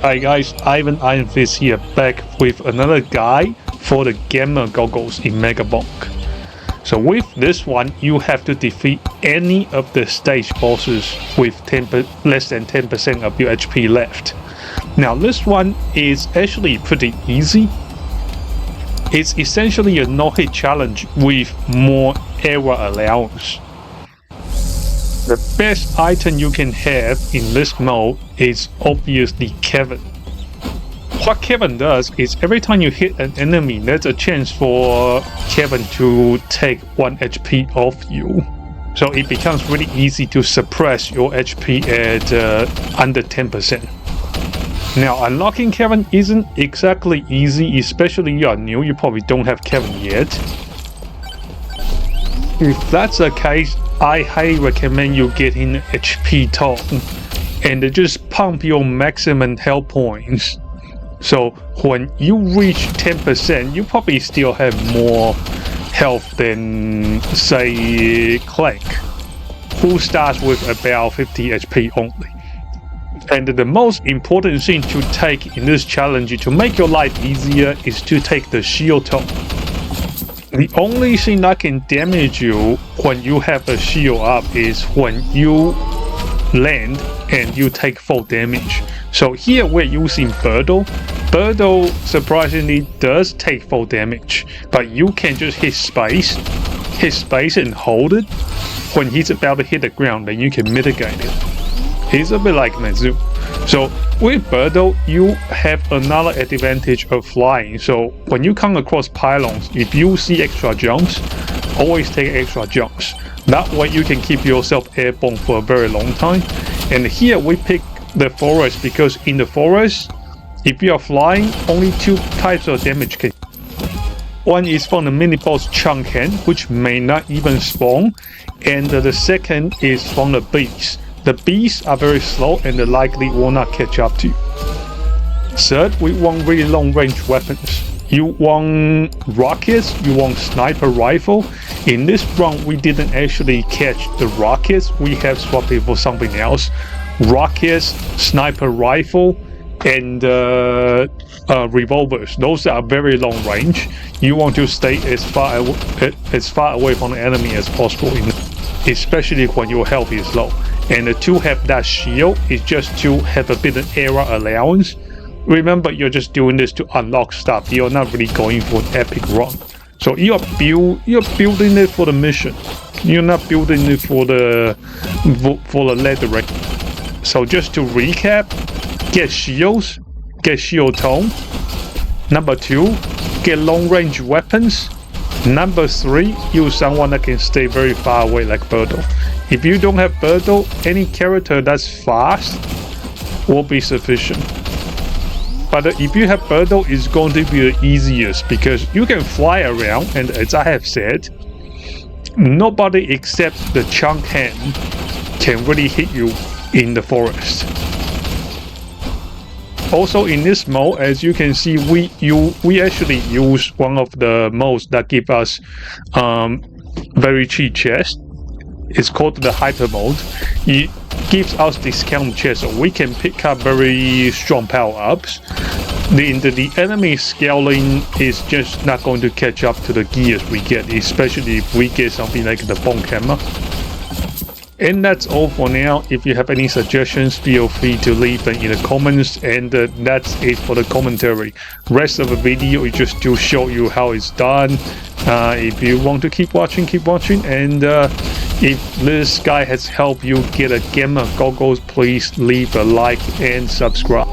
Hi guys, Ironfist here, back with another guide for the gamer goggles in Megabonk. So with this one, you have to defeat any of the stage bosses with less than 10% of your HP left. Now this one is actually pretty easy. It's essentially a no-hit challenge with more error allowance. The best item you can have in this mode is obviously Kevin. What Kevin does is every time you hit an enemy, there's a chance for Kevin to take 1 HP off you. So it becomes really easy to suppress your HP at under 10%. Now unlocking Kevin isn't exactly easy, especially you are new, you probably don't have Kevin yet. If that's the case, I highly recommend you getting HP tone and just pump your maximum health points. So when you reach 10%, you probably still have more health than, say, Clank, who starts with about 50 HP only. And the most important thing to take in this challenge to make your life easier is to take the shield tone. The only thing that can damage you when you have a shield up is when you land and you take full damage. So here we're using Birdo. Birdo surprisingly does take full damage, but you can just hit space and hold it. When he's about to hit the ground, then you can mitigate it. It's a bit like Mizu. So with Birdo, you have another advantage of flying. So when you come across pylons, if you see extra jumps, always take extra jumps. That way you can keep yourself airborne for a very long time. And here we pick the forest because in the forest, if you are flying, only 2 types of damage can. One is from the mini-boss Chunk Hand, which may not even spawn, and the second is from the bees. The bees are very slow and likely will not catch up to you. Third, we want really long-range weapons. You want rockets, you want sniper rifle. In this run, we didn't actually catch the rockets. We have swapped it for something else. Rockets, sniper rifle, and revolvers. Those are very long range. You want to stay as far away from the enemy as possible, especially when your health is low. And to have that shield is just to have a bit of error allowance. Remember, you're just doing this to unlock stuff. You're not really going for an epic run. So you're building it for the mission. You're not building it for the leathering. So just to recap, get shields, get shield tone. Number 2, get long range weapons. Number 3, use someone that can stay very far away like Birdo. If you don't have Birdo, any character that's fast will be sufficient. But if you have Birdo, it's going to be the easiest because you can fly around, and as I have said, nobody except the Chunk Hand can really hit you in the forest. Also in this mode, as you can see, we actually use one of the modes that give us very cheap chests. It's called the hyper mode. It gives us discount chests, so we can pick up very strong power-ups. The enemy scaling is just not going to catch up to the gears we get, especially if we get something like the Bonk Hammer. And that's all for now. If you have any suggestions, feel free to leave them in the comments, and that's it for the commentary. Rest of the video is just to show you how it's done. If you want to keep watching, and if this guy has helped you get a gamer goggles, please leave a like and subscribe.